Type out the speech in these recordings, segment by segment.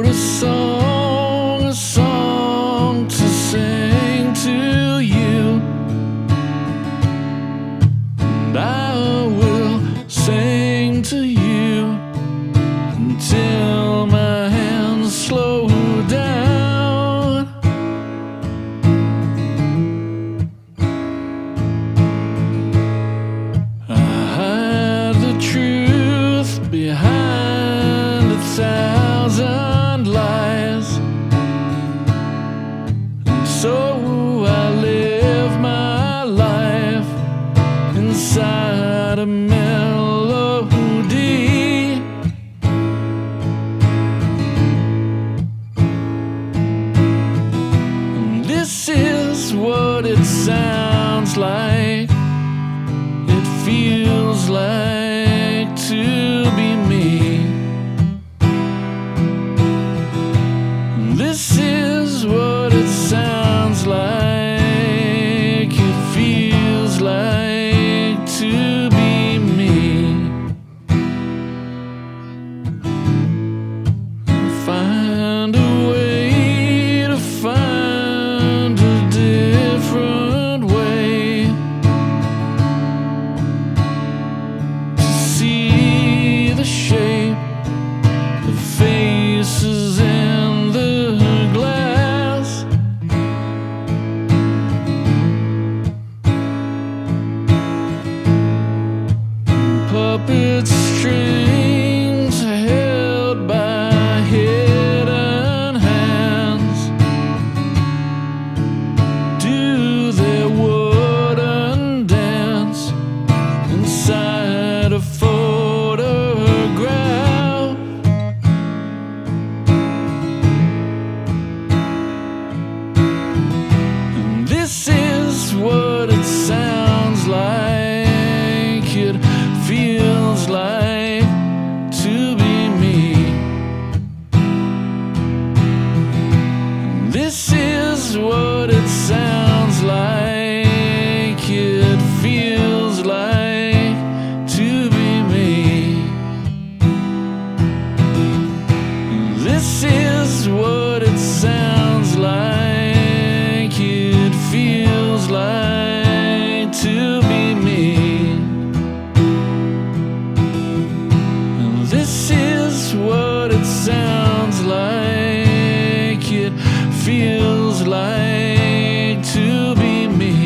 a song to sing to you, and I will sing to you until my hands slow down. I hide the truth behind 1,000 lies, and so I live my life inside a melody. And this is what it sounds like, it feels like to be me. This is what it sounds like, it feels like to be me. Find a way to find a different way to see the shape of faces in the glass. Puppet strings held by hidden hands do their wooden dance inside a photograph. And this is what it sounds like, it feels like to be me. This is what it sounds like, it feels like to be me. This is what it sounds like, it feels like to be me. This is what it sounds like, it feels like to be me.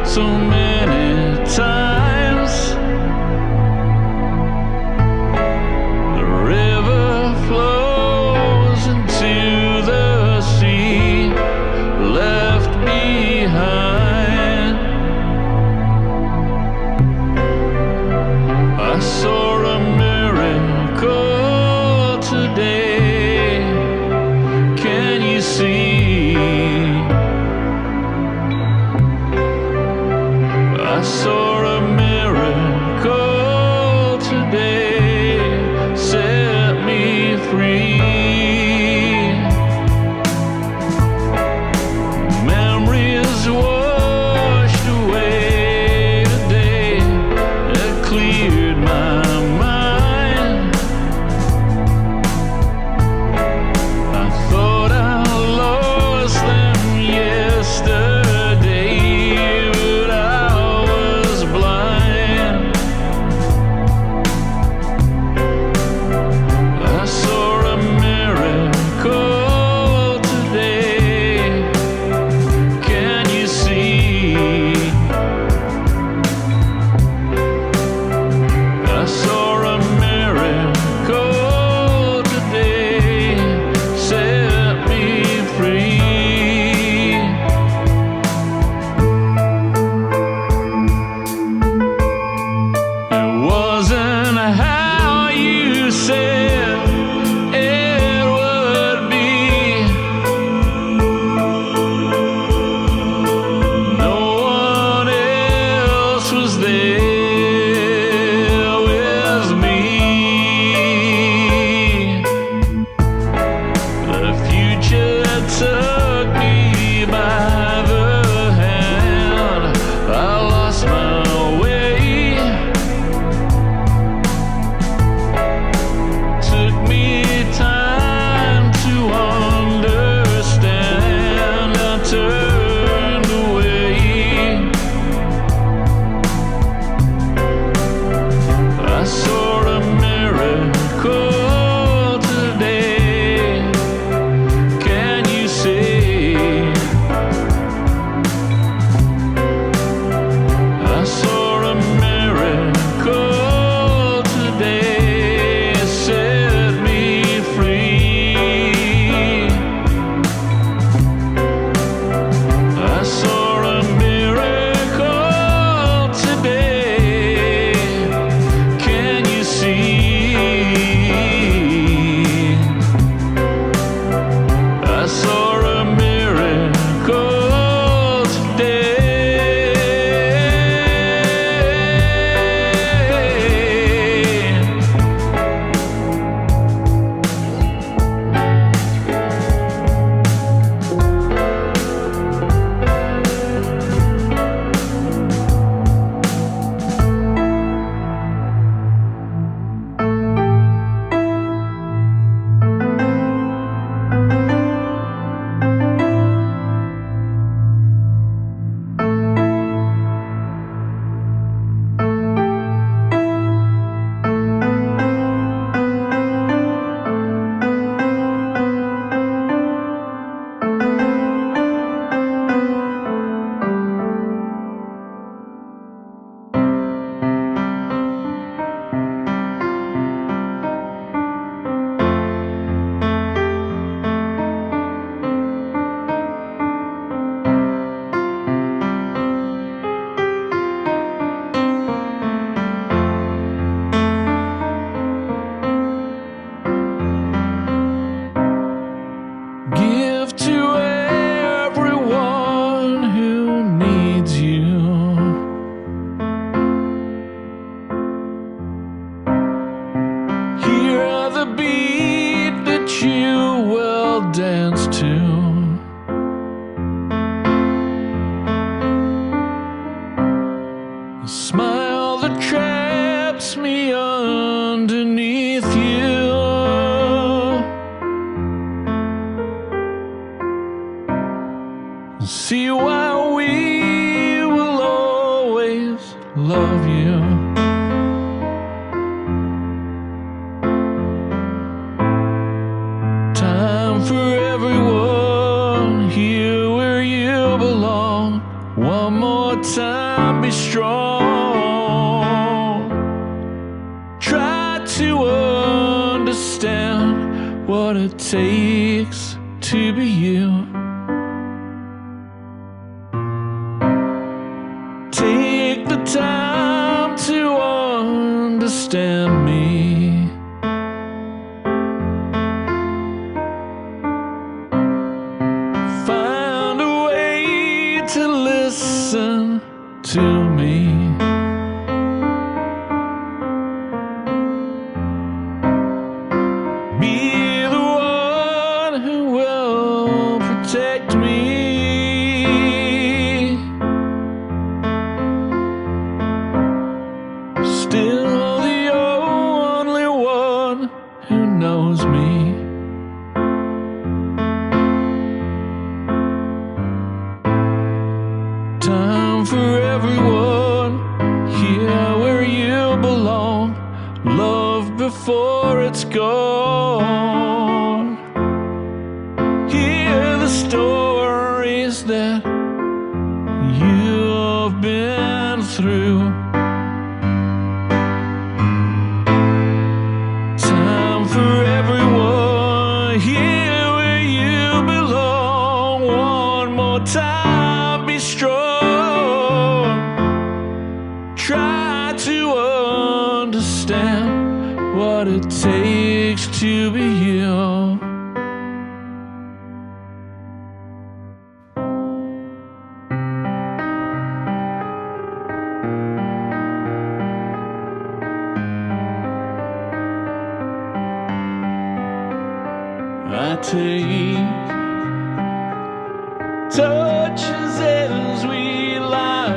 So many times the river flows into the sea, left behind. I saw a miracle today. Can you see? I saw a miracle today, set me free. Memories washed away today, that cleared my mind. I thought I lost them yesterday. the smile that traps me underneath you. See why we will always love you. Time for everyone here where you belong. One more time, be strong. Try to understand what it takes to be you. Take the time to understand me. Find a way to listen to me. Be the one who will protect me. Still the only one who knows me. Time for everyone here where you belong. Love before it's gone. Hear the stories that you've been through. Time for everyone here where you belong. One more time, be strong. Try to understand what it takes to be you. I take touches as we lie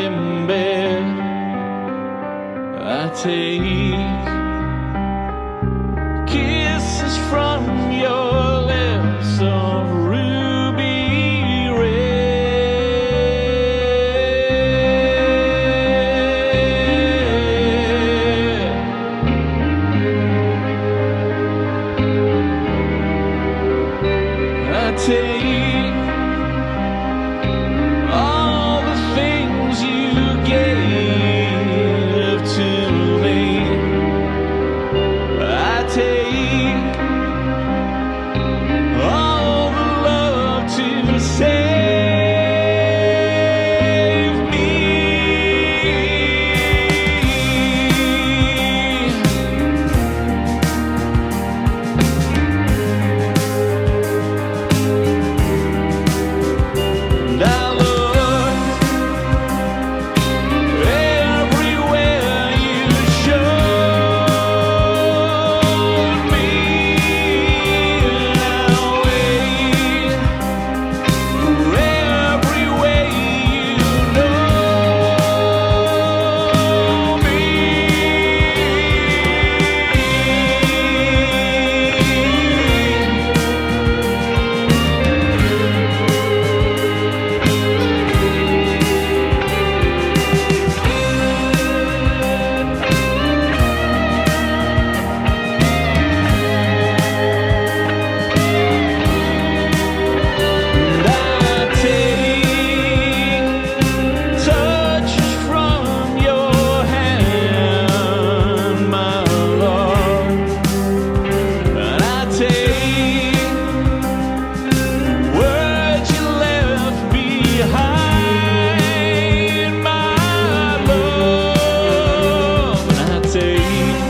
in bed. I take kisses from your lips of ruby red. I take all the things you gave to me. I take all the love to save me. And I looked everywhere you showed me. And I wait for every way you know me. And I take touches from your hand, my love. And I take words you left behind, my love. And I take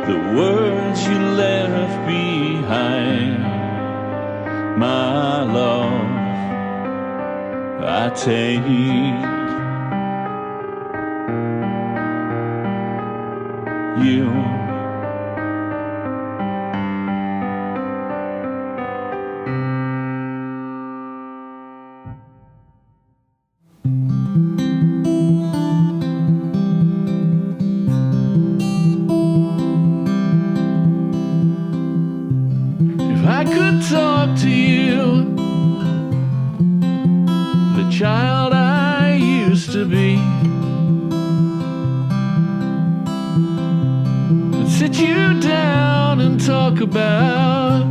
the words you left behind, my love. I take you. the child I used to be. I'd sit you down and talk about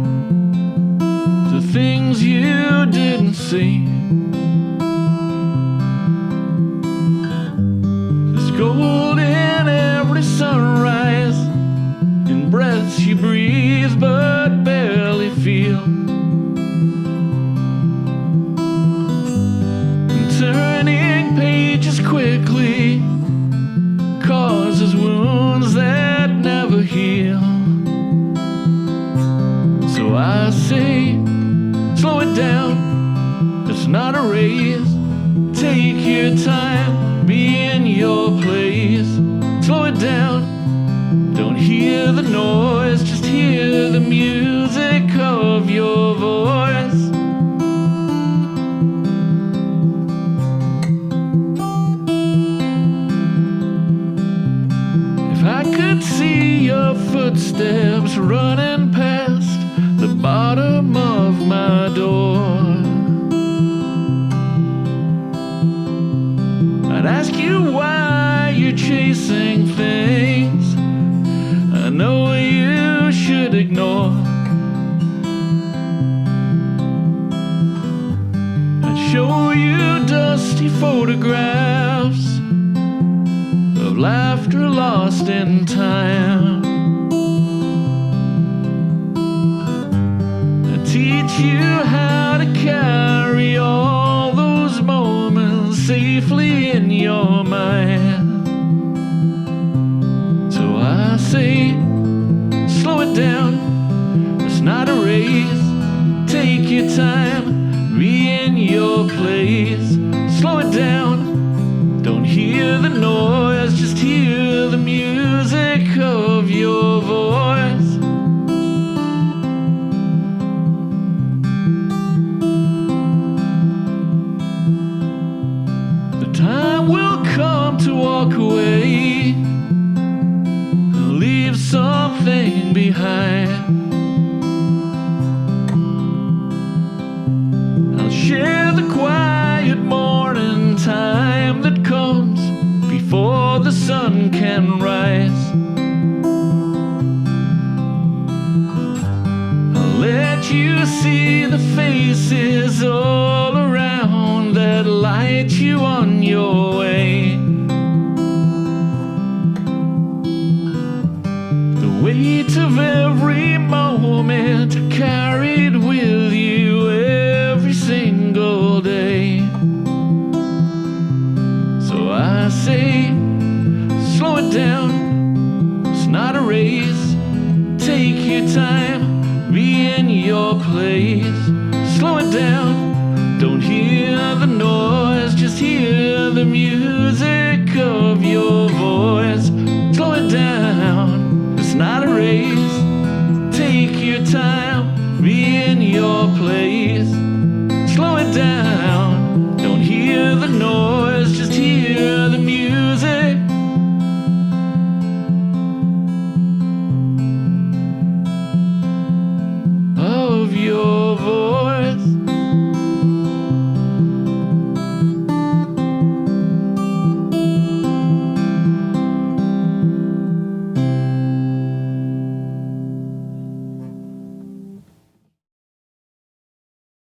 the things you didn't see. There's gold in every sunrise, in breaths you breathe but barely feel. And turning pages quickly causes wounds that never heal. So I say, slow it down, it's not a race. Take your time, be in your place. Slow it down, don't hear the noise, just hear the music of your voice. If I could see your footsteps running past the bottom of my door, I'd ask you why you're chasing things I know you should ignore. I'd show you dusty photographs of laughter lost in time. I'd teach you how to carry all those moments safely in your mind. So I say, slow it down, it's not a race. Take your time, be in your place. Slow it down, don't hear the noise, just hear the music of your voice. The time will come to walk away and leave something behind. I'll share the quiet morning time that comes before the sun can rise. I'll let you see the faces all around that light you on your way. The weight of every moment carried with you every single day. So I say, slow it down, it's not a race. Take your time, be in your place. Slow it down, don't hear the noise, just hear the music of your voice. Slow it down, it's not a race. Take your time, be in your place.